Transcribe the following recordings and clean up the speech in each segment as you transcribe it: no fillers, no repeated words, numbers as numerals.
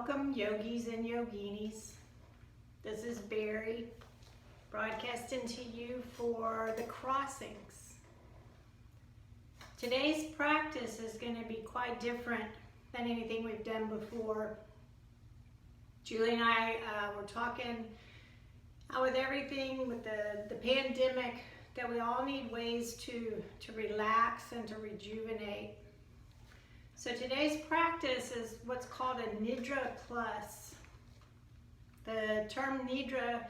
Welcome, yogis and yoginis. This is Barry, broadcasting to you for the crossings. Today's practice is going to be quite different than anything we've done before. Julie and I were talking with everything with the pandemic that we all need ways to relax and to rejuvenate. So today's practice is what's called a Nidra plus. The term Nidra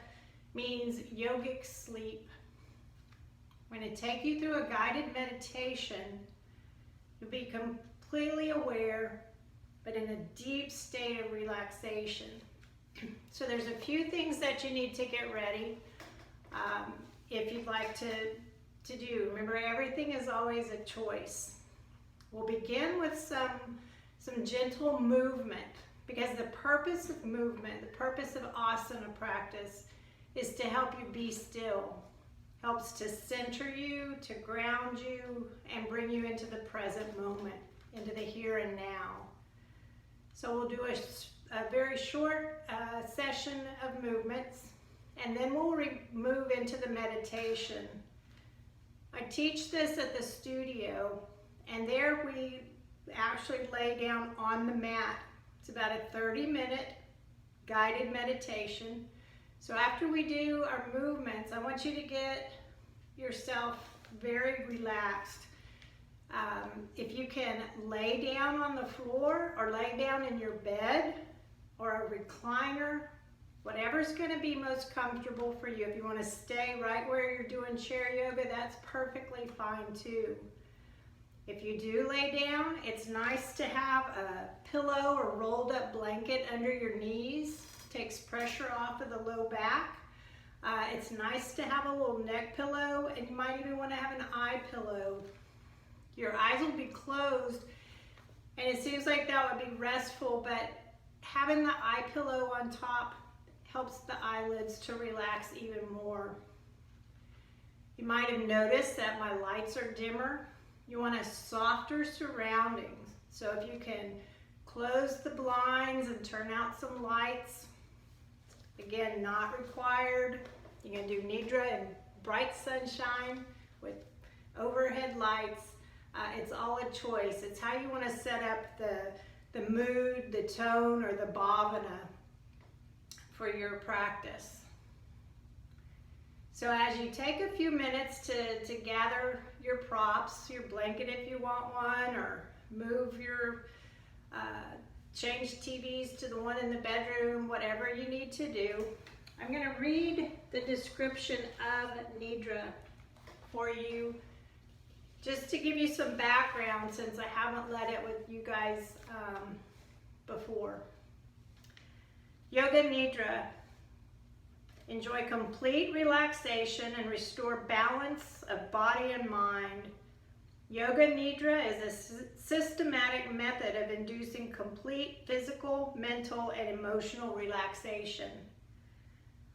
means yogic sleep. I'm going to take you through a guided meditation. You'll be completely aware, but in a deep state of relaxation. So there's a few things that you need to get ready if you'd like to do. Remember, everything is always a choice. We'll begin with some gentle movement, because the purpose of movement, the purpose of asana practice is to help you be still. Helps to center you, to ground you, and bring you into the present moment, into the here and now. So we'll do a very short session of movements, and then we'll move into the meditation. I teach this at the studio, and there we actually lay down on the mat. It's about a 30-minute guided meditation. So after we do our movements, I want you to get yourself very relaxed. If you can lay down on the floor or lay down in your bed or a recliner, whatever's going to be most comfortable for you. If you want to stay right where you're doing chair yoga, that's perfectly fine too. If you do lay down, it's nice to have a pillow or rolled up blanket under your knees. Takes pressure off of the low back. It's nice to have a little neck pillow, and you might even want to have an eye pillow. Your eyes will be closed, and it seems like that would be restful, but having the eye pillow on top helps the eyelids to relax even more. You might have noticed that my lights are dimmer. You want a softer surroundings. So if you can close the blinds and turn out some lights, again, not required. You can do Nidra in bright sunshine with overhead lights. It's all a choice. It's how you want to set up the mood, the tone, or the bhavana for your practice. So as you take a few minutes to gather your props, your blanket if you want one, or move your, change TVs to the one in the bedroom, whatever you need to do, I'm going to read the description of Nidra for you, just to give you some background since I haven't led it with you guys before. Yoga Nidra. Enjoy complete relaxation and restore balance of body and mind. Yoga Nidra is a systematic method of inducing complete physical, mental, and emotional relaxation.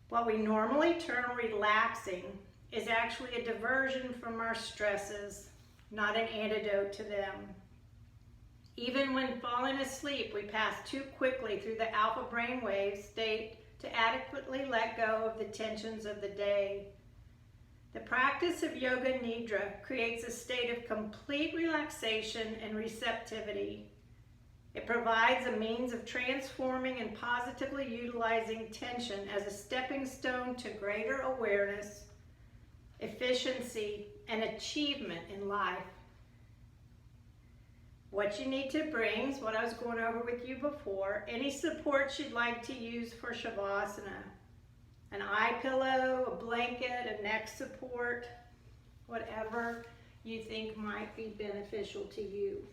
What we normally term relaxing is actually a diversion from our stresses, not an antidote to them. Even when falling asleep, we pass too quickly through the alpha brainwave state to adequately let go of the tensions of the day. The practice of Yoga Nidra creates a state of complete relaxation and receptivity. It provides a means of transforming and positively utilizing tension as a stepping stone to greater awareness, efficiency, and achievement in life. What you need to bring is what I was going over with you before. Any supports you'd like to use for Shavasana. An eye pillow, a blanket, a neck support, whatever you think might be beneficial to you.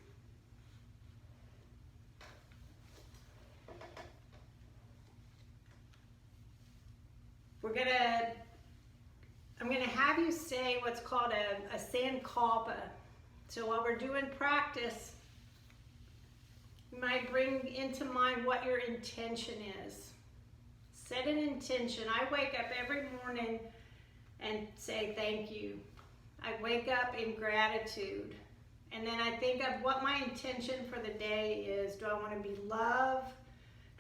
I'm gonna have you say what's called a sankalpa. So while we're doing practice, you might bring into mind what your intention is. Set an intention. I wake up every morning and say thank you. I wake up in gratitude. And then I think of what my intention for the day is. Do I want to be loved?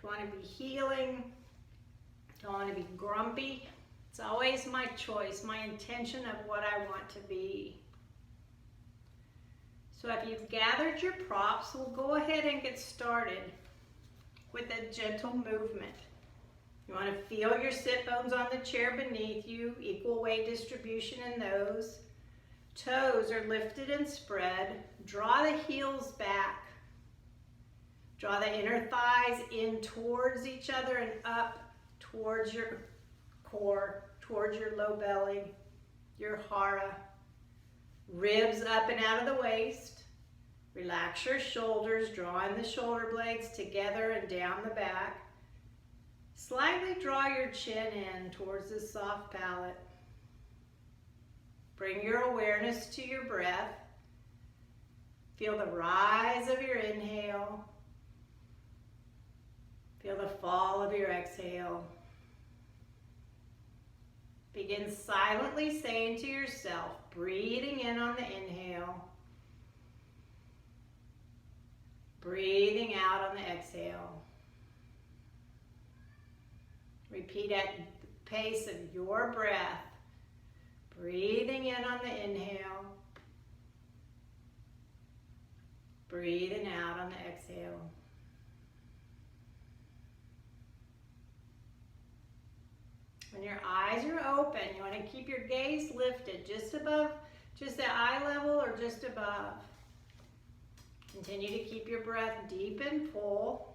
Don't want to be healing. Don't want to be grumpy. It's always my choice, my intention of what I want to be. So if you've gathered your props, we'll go ahead and get started with a gentle movement. You want to feel your sit bones on the chair beneath you, equal weight distribution in those. Toes are lifted and spread. Draw the heels back. Draw the inner thighs in towards each other and up towards your core, towards your low belly, your hara. Ribs up and out of the waist. Relax your shoulders, drawing the shoulder blades together and down the back. Slightly draw your chin in towards the soft palate. Bring your awareness to your breath. Feel the rise of your inhale. Feel the fall of your exhale. Begin silently saying to yourself, breathing in on the inhale, breathing out on the exhale. Repeat at the pace of your breath, breathing in on the inhale, breathing out on the exhale. When your eyes are open, you want to keep your gaze lifted just above, just at eye level or just above. Continue to keep your breath deep and full.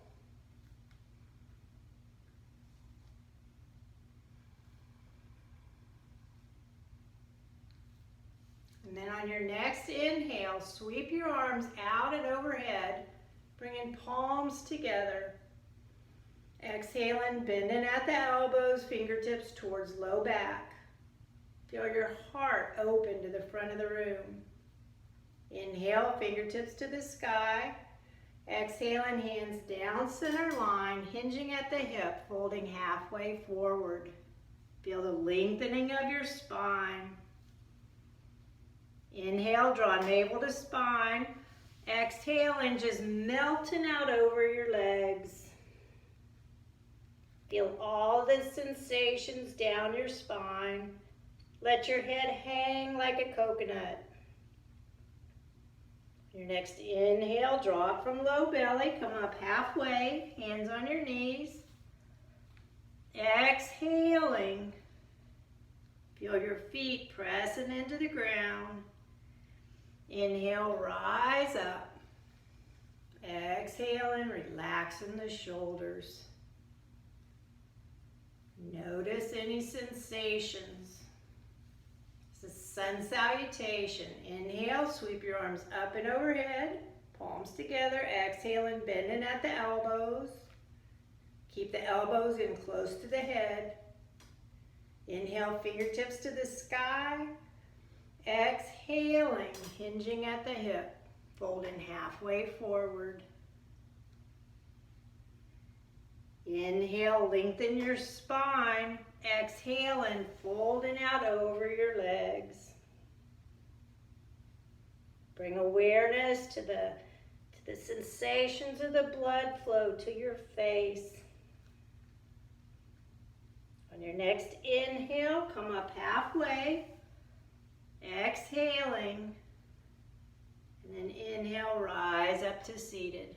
And then on your next inhale, sweep your arms out and overhead, bringing palms together. Exhaling, bending at the elbows, fingertips towards low back. Feel your heart open to the front of the room. Inhale, fingertips to the sky. Exhaling, hands down center line, hinging at the hip, folding halfway forward. Feel the lengthening of your spine. Inhale, draw navel to spine. Exhale, and just melting out over your legs. Feel all the sensations down your spine. Let your head hang like a coconut. Your next inhale, draw it from low belly. Come up halfway, hands on your knees. Exhaling. Feel your feet pressing into the ground. Inhale, rise up. Exhaling, relaxing the shoulders. Notice any sensations. It's a sun salutation. Inhale, sweep your arms up and overhead, palms together. Exhaling, bending at the elbows. Keep the elbows in close to the head. Inhale, fingertips to the sky. Exhaling, hinging at the hip, folding halfway forward. Inhale, lengthen your spine. Exhale, and folding out over your legs. Bring awareness to the sensations of the blood flow to your face. On your next inhale, come up halfway. Exhaling. And then inhale, rise up to seated.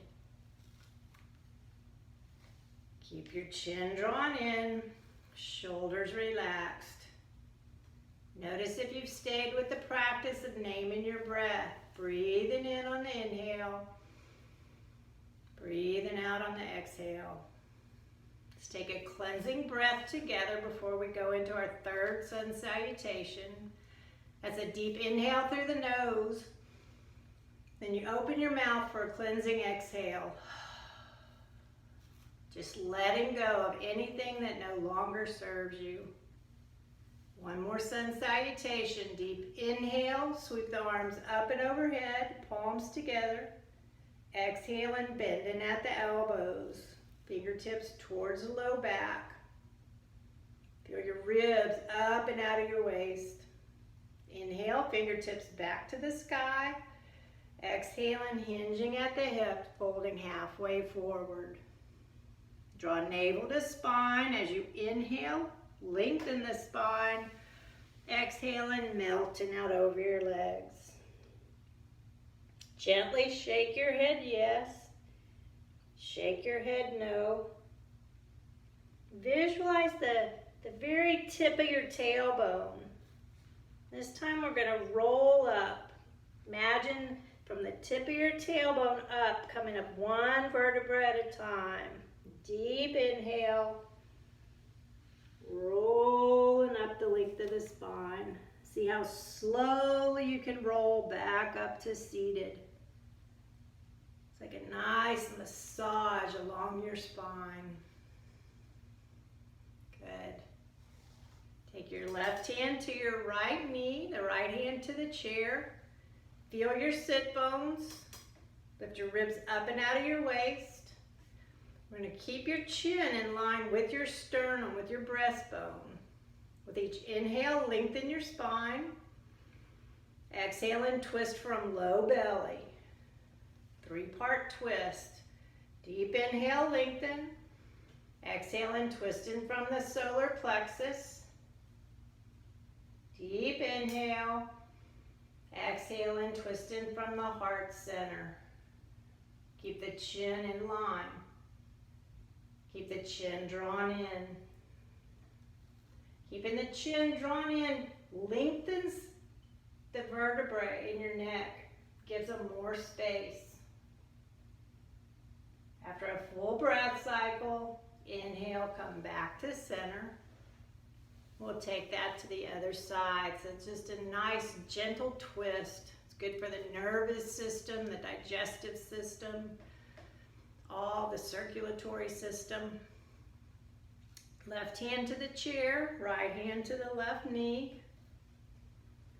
Keep your chin drawn in, shoulders relaxed. Notice if you've stayed with the practice of naming your breath. Breathing in on the inhale, breathing out on the exhale. Let's take a cleansing breath together before we go into our third sun salutation. That's a deep inhale through the nose. Then you open your mouth for a cleansing exhale. Just letting go of anything that no longer serves you. One more sun salutation. Deep inhale, sweep the arms up and overhead, palms together. Exhaling, bending at the elbows, fingertips towards the low back. Feel your ribs up and out of your waist. Inhale, fingertips back to the sky. Exhaling, hinging at the hip, folding halfway forward. Draw navel to spine as you inhale, lengthen the spine. Exhale and melting out over your legs. Gently shake your head yes. Shake your head no. Visualize the very tip of your tailbone. This time we're going to roll up. Imagine from the tip of your tailbone up, coming up one vertebra at a time. Deep inhale. Rolling up the length of the spine. See how slowly you can roll back up to seated. It's like a nice massage along your spine. Good. Take your left hand to your right knee, the right hand to the chair. Feel your sit bones. Lift your ribs up and out of your waist. We're going to keep your chin in line with your sternum, with your breastbone. With each inhale, lengthen your spine. Exhale and twist from low belly. 3-part twist. Deep inhale, lengthen. Exhale and twist in from the solar plexus. Deep inhale. Exhale and twist in from the heart center. Keep the chin in line. Keep the chin drawn in. Keeping the chin drawn in lengthens the vertebrae in your neck, gives them more space. After a full breath cycle, inhale, come back to center. We'll take that to the other side. So it's just a nice, gentle twist. It's good for the nervous system, the digestive system, all the circulatory system. Left hand to the chair, right hand to the left knee.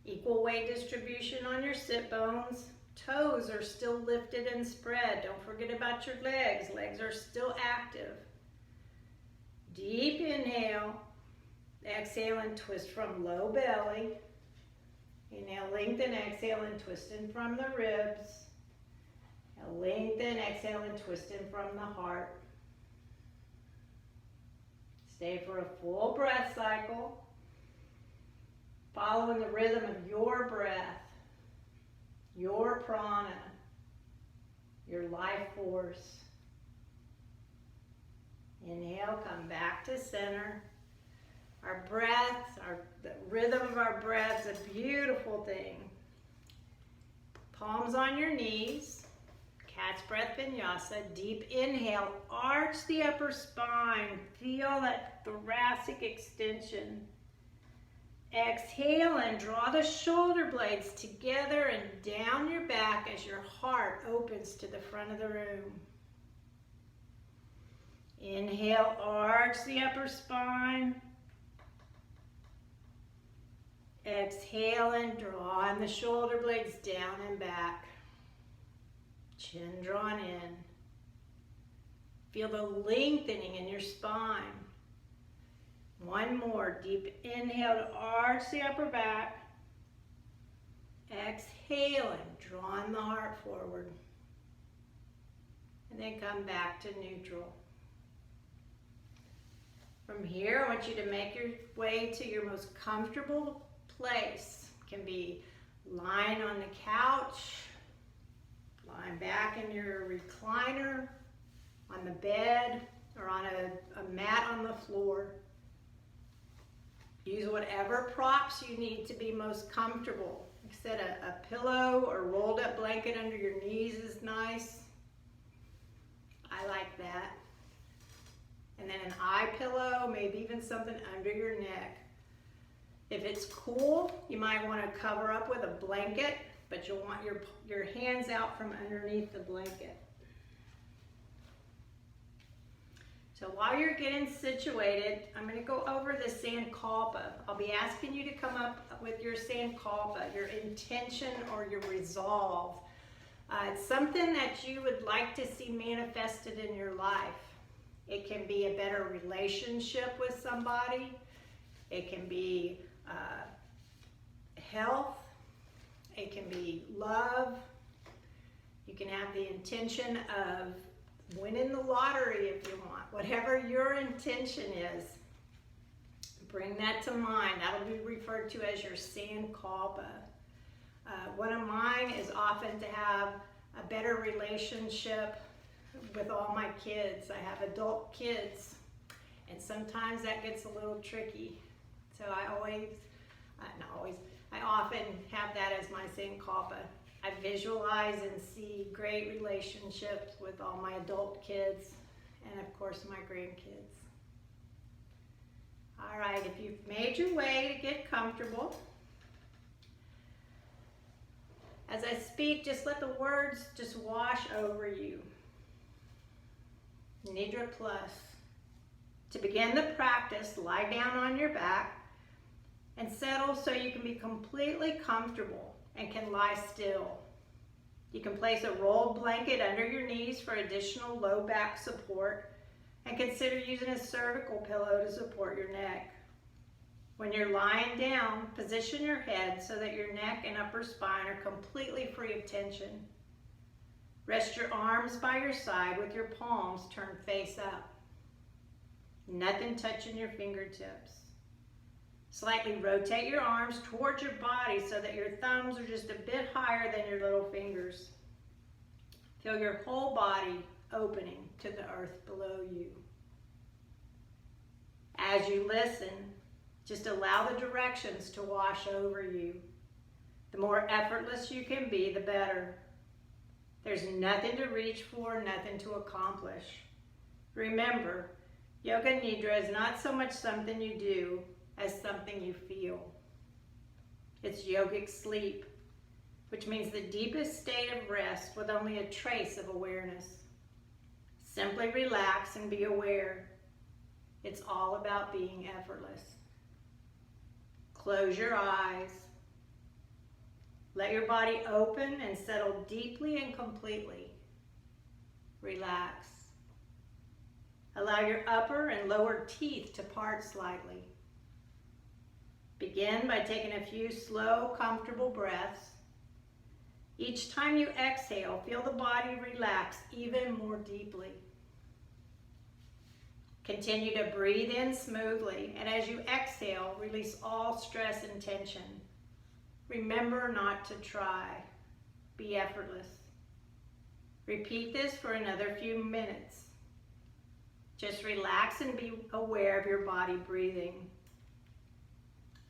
Equal weight distribution on your sit bones. Toes are still lifted and spread. Don't forget about your legs. Legs are still active. Deep inhale. Exhale and twist from low belly. Inhale, lengthen, exhale and twist in from the ribs. Lengthen, exhale, and twist in from the heart. Stay for a full breath cycle, following the rhythm of your breath, your prana, your life force. Inhale, come back to center. Our breath, the rhythm of our breath is a beautiful thing. Palms on your knees. Cat's breath vinyasa. Deep inhale, arch the upper spine. Feel that thoracic extension. Exhale and draw the shoulder blades together and down your back as your heart opens to the front of the room. Inhale, arch the upper spine. Exhale and draw the shoulder blades down and back. Chin drawn in. Feel the lengthening in your spine. One more. Deep inhale to arch the upper back. Exhaling, drawing the heart forward. And then come back to neutral. From here, I want you to make your way to your most comfortable place. It can be lying on the couch, lying back in your recliner, on the bed, or on a mat on the floor. Use whatever props you need to be most comfortable. Like I said, a pillow or rolled up blanket under your knees is nice. I like that. And then an eye pillow, maybe even something under your neck. If it's cool, you might want to cover up with a blanket, but you'll want your hands out from underneath the blanket. So while you're getting situated, I'm going to go over the Sankalpa. I'll be asking you to come up with your Sankalpa, your intention or your resolve. It's something that you would like to see manifested in your life. It can be a better relationship with somebody. It can be health. It can be love. You can have the intention of winning the lottery if you want. Whatever your intention is, bring that to mind. That'll be referred to as your sankalpa. One of mine is often to have a better relationship with all my kids. I have adult kids, and sometimes that gets a little tricky. So I often have that as my sankalpa. I visualize and see great relationships with all my adult kids and of course my grandkids. All right, if you've made your way to get comfortable, as I speak, just let the words just wash over you. Nidra plus. To begin the practice, lie down on your back and settle so you can be completely comfortable and can lie still. You can place a rolled blanket under your knees for additional low back support and consider using a cervical pillow to support your neck. When you're lying down, position your head so that your neck and upper spine are completely free of tension. Rest your arms by your side with your palms turned face up. Nothing touching your fingertips. Slightly rotate your arms towards your body so that your thumbs are just a bit higher than your little fingers. Feel your whole body opening to the earth below you. As you listen, just allow the directions to wash over you. The more effortless you can be, the better. There's nothing to reach for, nothing to accomplish. Remember, Yoga Nidra is not so much something you do as something you feel. It's yogic sleep, which means the deepest state of rest with only a trace of awareness. Simply relax and be aware. It's all about being effortless. Close your eyes. Let your body open and settle deeply and completely. Relax. Allow your upper and lower teeth to part slightly. Begin by taking a few slow, comfortable breaths. Each time you exhale, feel the body relax even more deeply. Continue to breathe in smoothly, and as you exhale, release all stress and tension. Remember not to try. Be effortless. Repeat this for another few minutes. Just relax and be aware of your body breathing.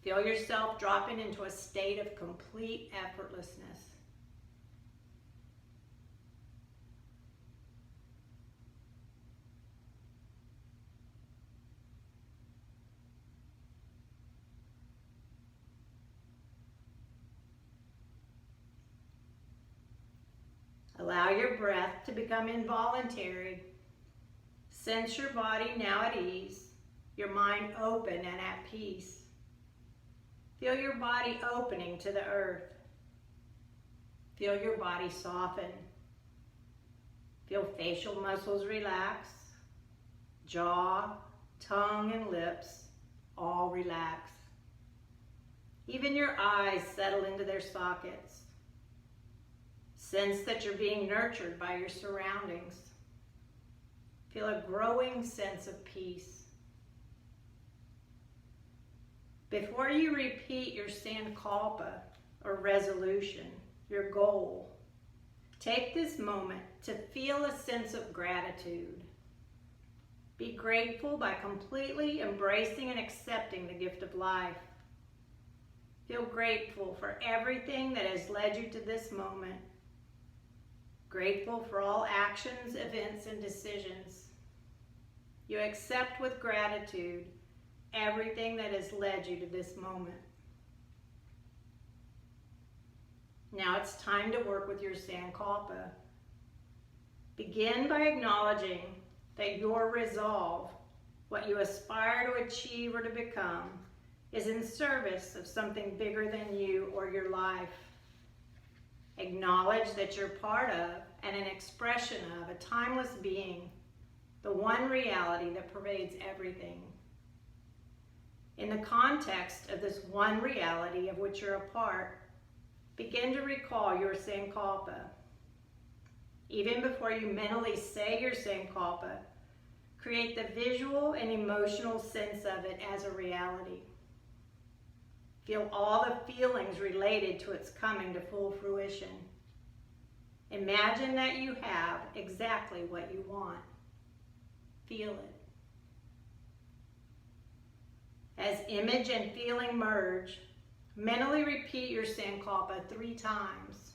Feel yourself dropping into a state of complete effortlessness. Allow your breath to become involuntary. Sense your body now at ease, your mind open and at peace. Feel your body opening to the earth. Feel your body soften. Feel facial muscles relax, jaw, tongue, and lips all relax. Even your eyes settle into their sockets. Sense that you're being nurtured by your surroundings. Feel a growing sense of peace. Before you repeat your sankalpa or resolution, your goal, take this moment to feel a sense of gratitude. Be grateful by completely embracing and accepting the gift of life. Feel grateful for everything that has led you to this moment. Grateful for all actions, events, and decisions. You accept with gratitude everything that has led you to this moment. Now it's time to work with your sankalpa. Begin by acknowledging that your resolve, what you aspire to achieve or to become, is in service of something bigger than you or your life. Acknowledge that you're part of and an expression of a timeless being, the one reality that pervades everything. In the context of this one reality of which you're a part, begin to recall your sankalpa. Even before you mentally say your Sankalpa, create the visual and emotional sense of it as a reality. Feel all the feelings related to its coming to full fruition. Imagine that you have exactly what you want. Feel it. As image and feeling merge, mentally repeat your Sankalpa 3 times.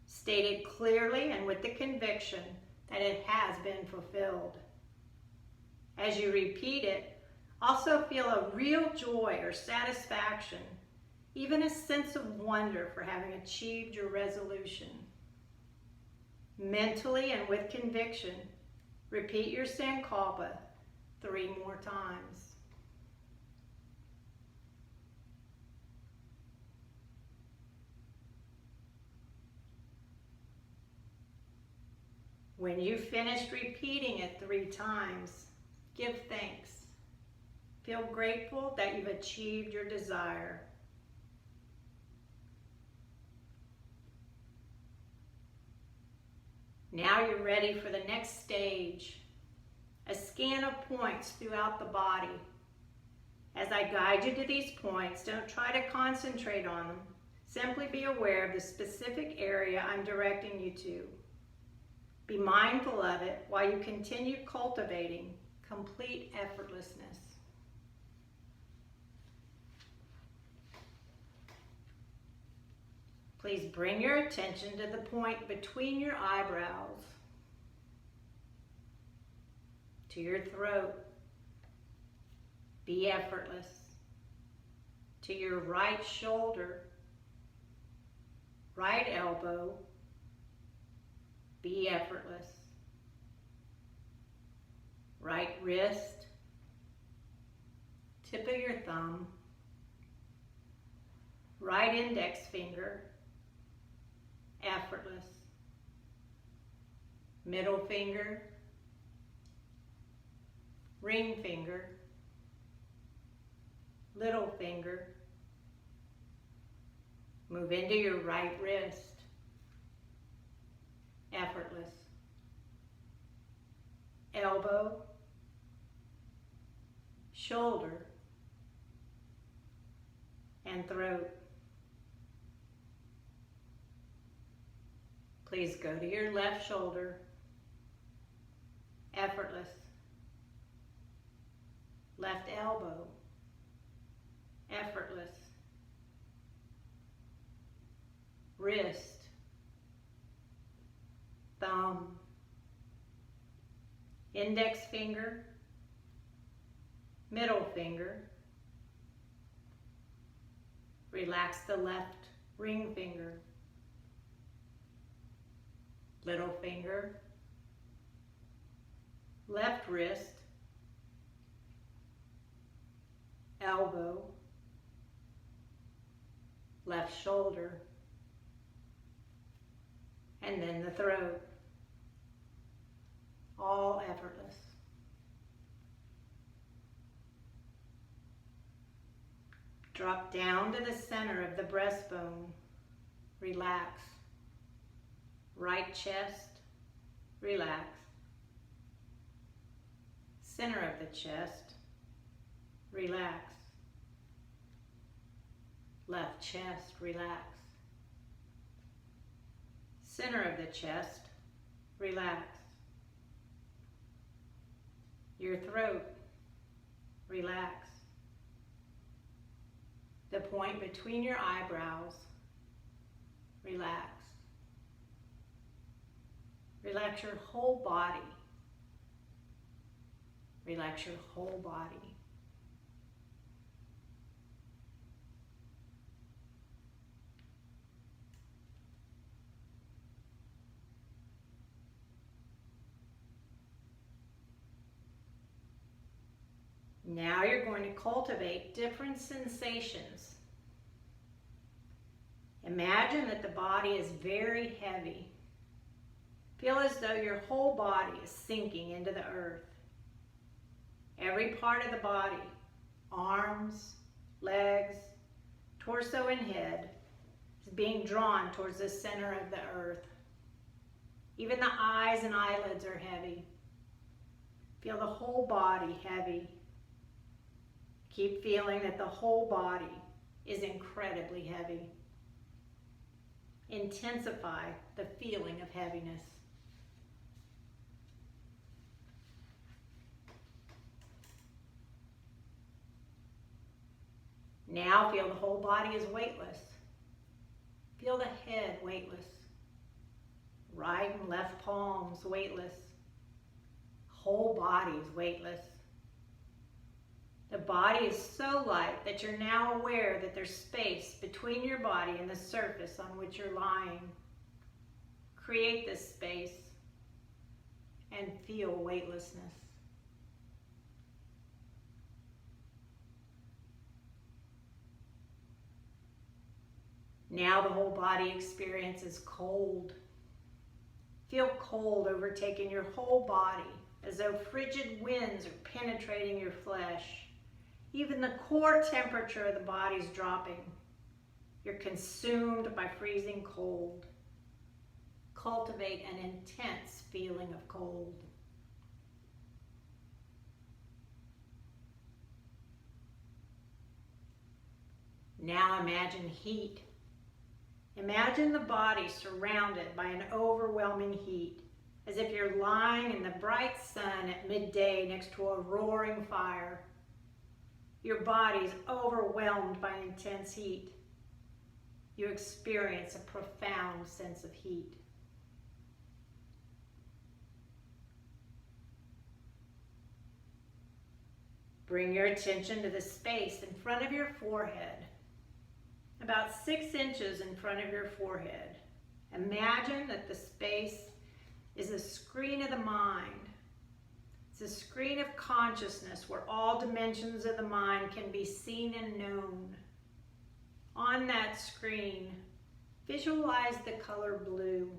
State it clearly and with the conviction that it has been fulfilled. As you repeat it, also feel a real joy or satisfaction, even a sense of wonder for having achieved your resolution. Mentally and with conviction, repeat your Sankalpa 3 more times. When you've finished repeating it 3 times, give thanks. Feel grateful that you've achieved your desire. Now you're ready for the next stage, a scan of points throughout the body. As I guide you to these points, don't try to concentrate on them. Simply be aware of the specific area I'm directing you to. Be mindful of it while you continue cultivating complete effortlessness. Please bring your attention to the point between your eyebrows, to your throat. Be effortless. To your right shoulder, right elbow. Be effortless. Right wrist, tip of your thumb, right index finger, effortless. Middle finger, ring finger, little finger. Move into your right wrist, effortless. Elbow, shoulder, and throat. Please go to your left shoulder, effortless. Left elbow, effortless. Wrist, thumb, index finger, middle finger. Relax the left ring finger, little finger, left wrist, elbow, left shoulder, and then the throat. All effortless. Drop down to the center of the breastbone. Relax. Right chest, relax. Center of the chest, relax. Left chest, relax. Center of the chest, relax. Your throat, relax. The point between your eyebrows, relax. Relax your whole body. Relax your whole body. Now you're going to cultivate different sensations. Imagine that the body is very heavy. Feel as though your whole body is sinking into the earth. Every part of the body, arms, legs, torso, and head, is being drawn towards the center of the earth. Even the eyes and eyelids are heavy. Feel the whole body heavy. Keep feeling that the whole body is incredibly heavy. Intensify the feeling of heaviness. Now feel the whole body is weightless. Feel the head weightless. Right and left palms weightless. Whole body is weightless. The body is so light that you're now aware that there's space between your body and the surface on which you're lying. Create this space and feel weightlessness. Now the whole body experiences cold. Feel cold overtaking your whole body, as though frigid winds are penetrating your flesh. Even the core temperature of the body is dropping. You're consumed by freezing cold. Cultivate an intense feeling of cold. Now imagine heat. Imagine the body surrounded by an overwhelming heat, as if you're lying in the bright sun at midday next to a roaring fire. Your body's overwhelmed by intense heat. You experience a profound sense of heat. Bring your attention to the space in front of your forehead. About 6 inches in front of your forehead. Imagine that the space is a screen of the mind. It's a screen of consciousness where all dimensions of the mind can be seen and known. On that screen, visualize the color blue.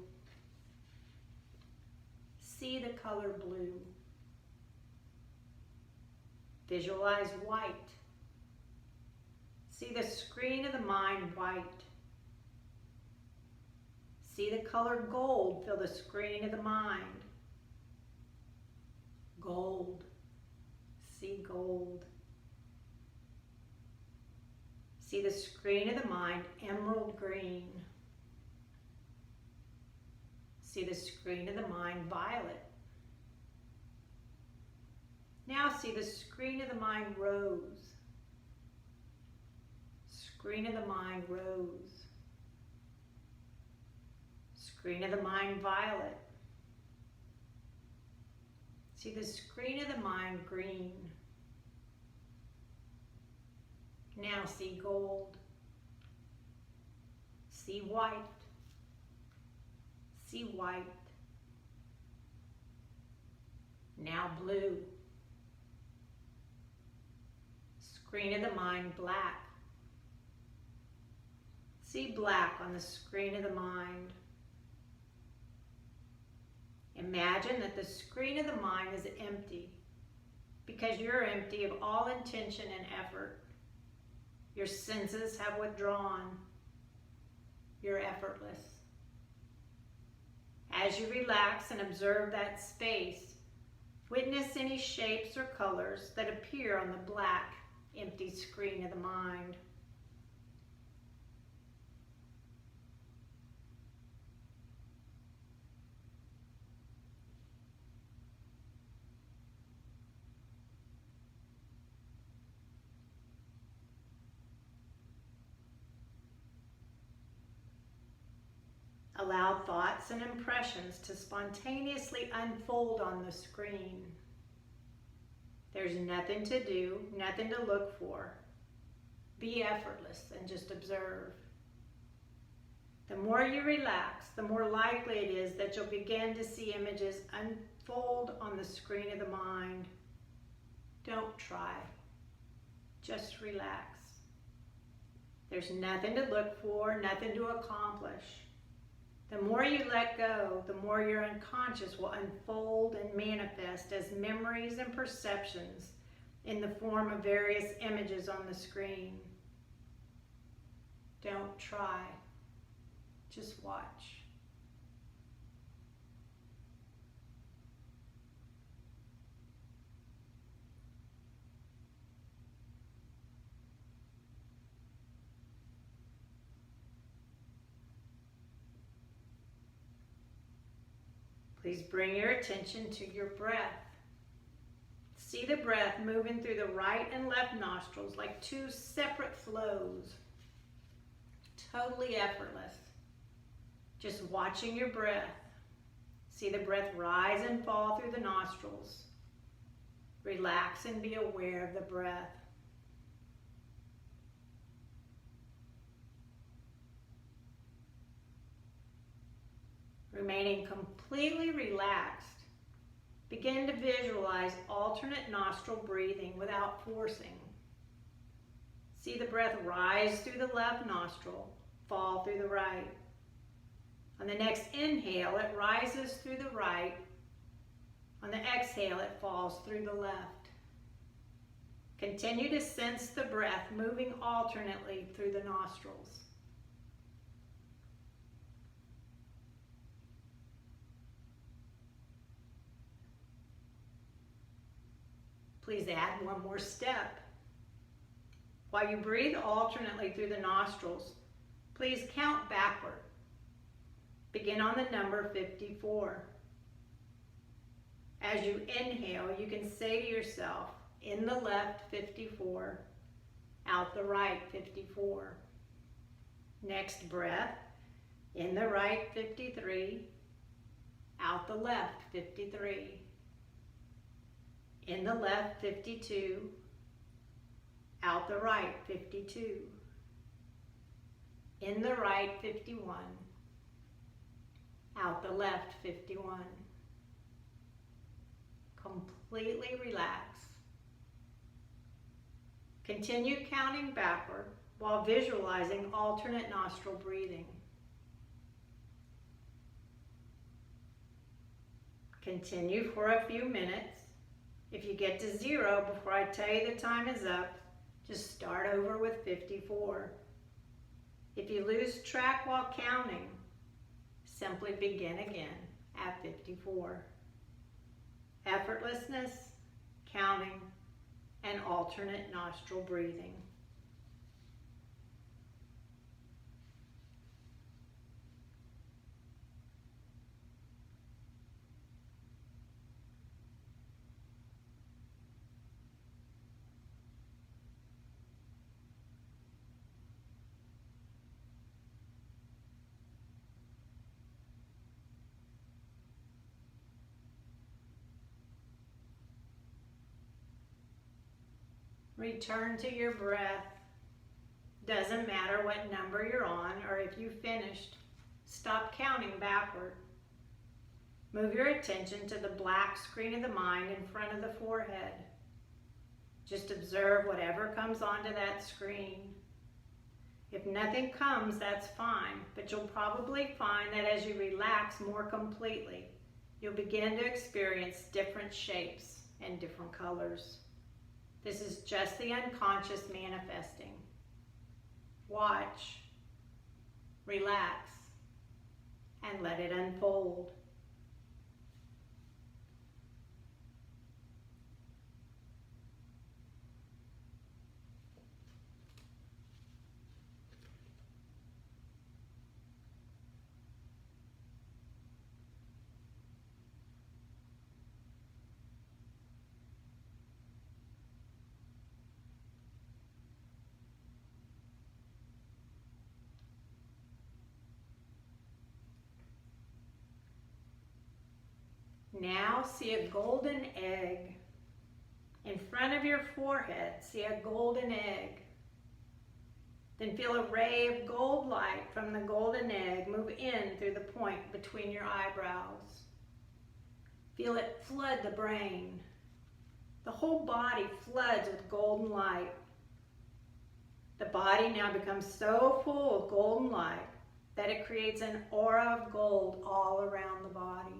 See the color blue. Visualize white. See the screen of the mind white. See the color gold fill the screen of the mind. Gold. See gold. See the screen of the mind emerald green. See the screen of the mind violet. Now see the screen of the mind rose. Screen of the mind rose. Screen of the mind violet. See the screen of the mind green. Now see gold. See white. See white. Now blue. Screen of the mind black. See black on the screen of the mind. Imagine that the screen of the mind is empty because you're empty of all intention and effort. Your senses have withdrawn. You're effortless. As you relax and observe that space, witness any shapes or colors that appear on the black, empty screen of the mind. Allow thoughts and impressions to spontaneously unfold on the screen. There's nothing to do, nothing to look for. Be effortless and just observe. The more you relax, the more likely it is that you'll begin to see images unfold on the screen of the mind. Don't try. Just relax. There's nothing to look for, nothing to accomplish. The more you let go, the more your unconscious will unfold and manifest as memories and perceptions in the form of various images on the screen. Don't try. Just watch. Please bring your attention to your breath. See the breath moving through the right and left nostrils like two separate flows. Totally effortless. Just watching your breath. See the breath rise and fall through the nostrils. Relax and be aware of the breath. Remaining completely relaxed, begin to visualize alternate nostril breathing without forcing. See the breath rise through the left nostril, fall through the right. On the next inhale, it rises through the right. On the exhale, it falls through the left. Continue to sense the breath moving alternately through the nostrils. Please add one more step. While you breathe alternately through the nostrils, please count backward. Begin on the number 54. As you inhale, you can say to yourself, in the left 54, out the right 54. Next breath, in the right 53, out the left 53. In the left 52, out the right 52. In the right 51, out the left 51. Completely relax. Continue counting backward while visualizing alternate nostril breathing. Continue for a few minutes. If you get to 0 before I tell you the time is up, just start over with 54. If you lose track while counting, simply begin again at 54. Effortlessness, counting, and alternate nostril breathing. Return to your breath. Doesn't matter what number you're on or if you finished. Stop counting backward. Move your attention to the black screen of the mind in front of the forehead. Just observe whatever comes onto that screen. If nothing comes, that's fine, but you'll probably find that as you relax more completely, you'll begin to experience different shapes and different colors. This is just the unconscious manifesting. Watch, relax, and let it unfold. Now see a golden egg. In front of your forehead, see a golden egg. Then feel a ray of gold light from the golden egg move in through the point between your eyebrows. Feel it flood the brain. The whole body floods with golden light. The body now becomes so full of golden light that it creates an aura of gold all around the body.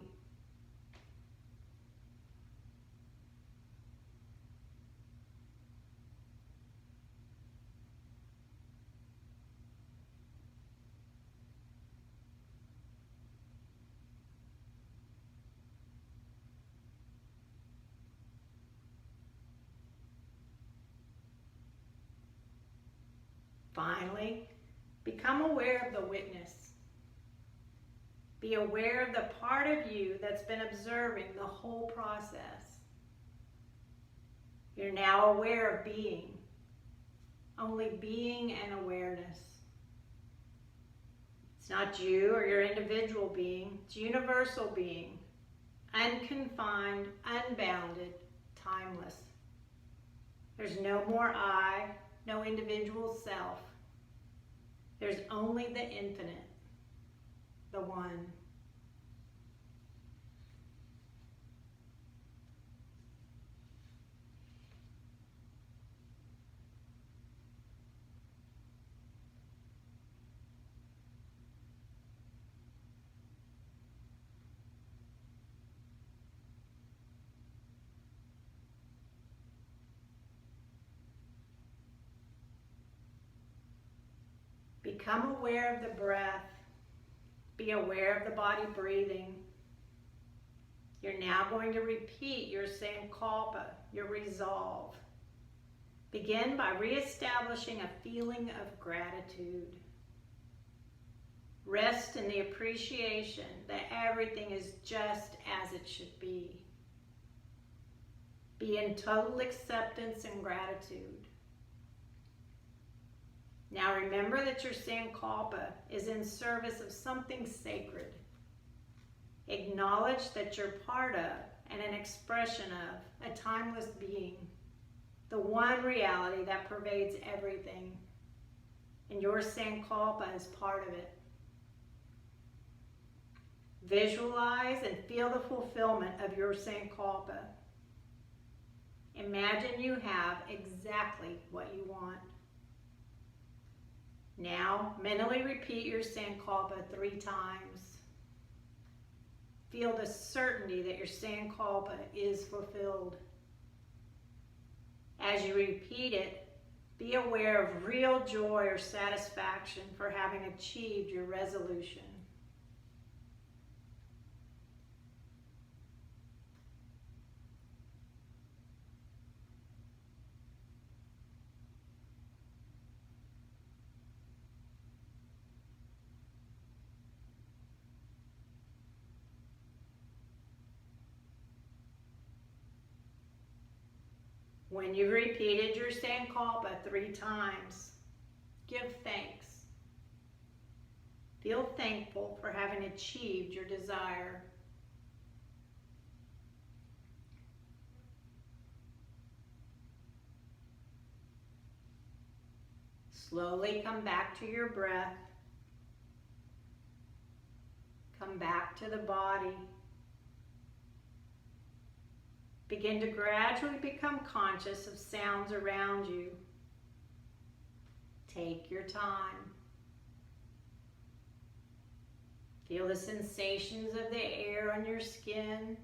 Finally, become aware of the witness. Be aware of the part of you that's been observing the whole process. You're now aware of being. Only being and awareness. It's not you or your individual being. It's universal being. Unconfined, unbounded, timeless. There's no more I, no individual self. There's only the infinite, the one. Become aware of the breath. Be aware of the body breathing. You're now going to repeat your sankalpa, your resolve. Begin by reestablishing a feeling of gratitude. Rest in the appreciation that everything is just as it should be. Be in total acceptance and gratitude. Now remember that your sankalpa is in service of something sacred. Acknowledge that you're part of and an expression of a timeless being, the one reality that pervades everything, and your sankalpa is part of it. Visualize and feel the fulfillment of your sankalpa. Imagine you have exactly what you want. Now, mentally repeat your sankalpa 3 times. Feel the certainty that your sankalpa is fulfilled. As you repeat it, be aware of real joy or satisfaction for having achieved your resolution. When you've repeated your sankalpa 3 times, give thanks. Feel thankful for having achieved your desire. Slowly come back to your breath. Come back to the body. Begin to gradually become conscious of sounds around you. Take your time. Feel the sensations of the air on your skin.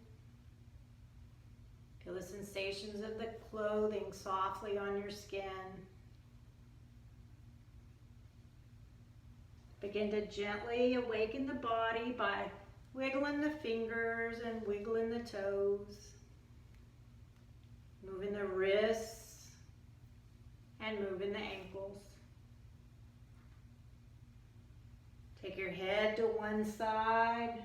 Feel the sensations of the clothing softly on your skin. Begin to gently awaken the body by wiggling the fingers and wiggling the toes. Moving the wrists and moving the ankles. Take your head to one side.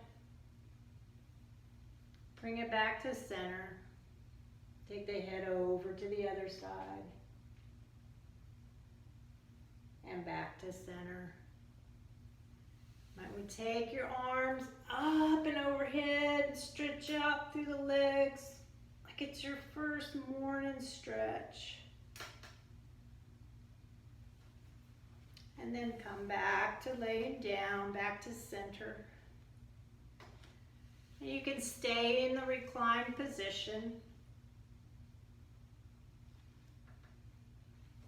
Bring it back to center. Take the head over to the other side. And back to center. Might we take your arms up and overhead, stretch out through the legs. It's your first morning stretch. And then come back to laying down, back to center. And you can stay in the reclined position.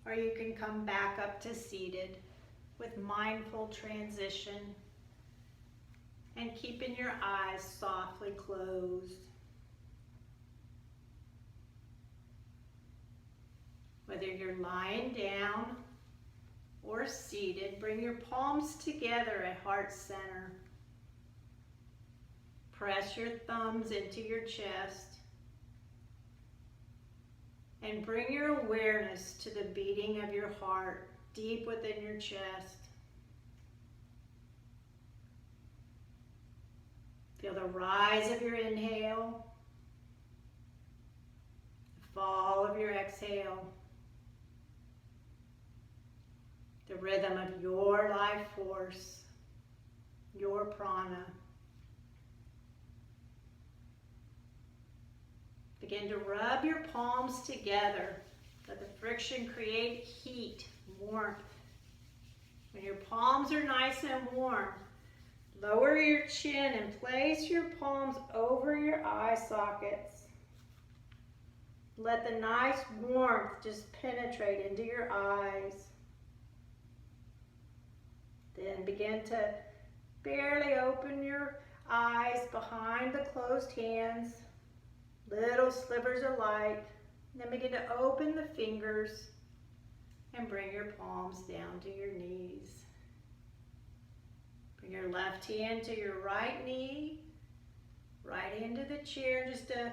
Or you can come back up to seated with mindful transition and keeping your eyes softly closed. Whether you're lying down or seated, bring your palms together at heart center. Press your thumbs into your chest and bring your awareness to the beating of your heart deep within your chest. Feel the rise of your inhale, the fall of your exhale, the rhythm of your life force, your prana. Begin to rub your palms together. Let the friction create heat, warmth. When your palms are nice and warm, lower your chin and place your palms over your eye sockets. Let the nice warmth just penetrate into your eyes. Then begin to barely open your eyes behind the closed hands. Little slivers of light. Then begin to open the fingers and bring your palms down to your knees. Bring your left hand to your right knee, right hand to the chair. Just a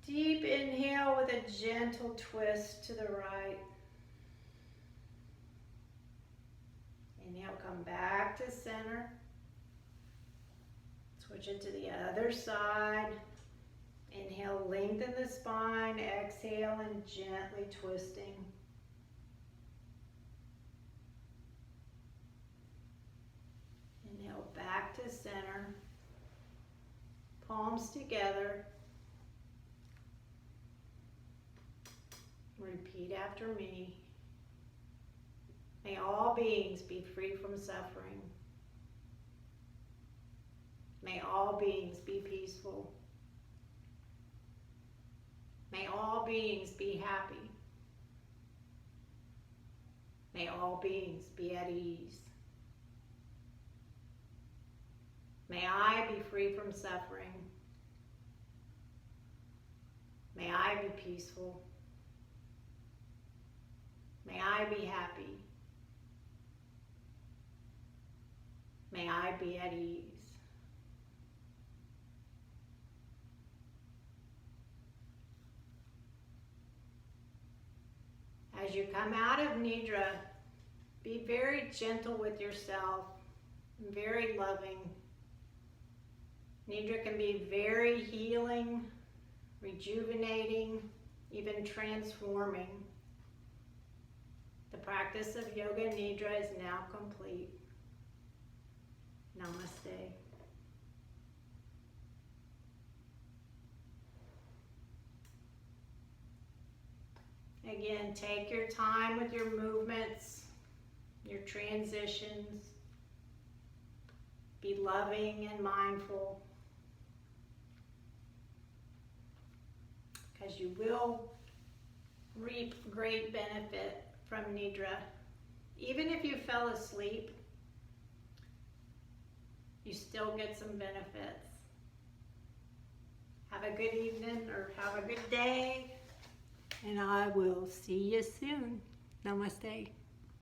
deep inhale with a gentle twist to the right. Inhale, come back to center. Switch it to the other side. Inhale, lengthen the spine. Exhale, and gently twisting. Inhale, back to center. Palms together. Repeat after me. May all beings be free from suffering. May all beings be peaceful. May all beings be happy. May all beings be at ease. May I be free from suffering. May I be peaceful. May I be happy. May I be at ease. As you come out of Nidra, be very gentle with yourself, very loving. Nidra can be very healing, rejuvenating, even transforming. The practice of Yoga Nidra is now complete. Namaste. Again, take your time with your movements, your transitions. Be loving and mindful, because you will reap great benefit from Nidra. Even if you fell asleep, you still get some benefits. Have a good evening or have a good day. And I will see you soon. Namaste.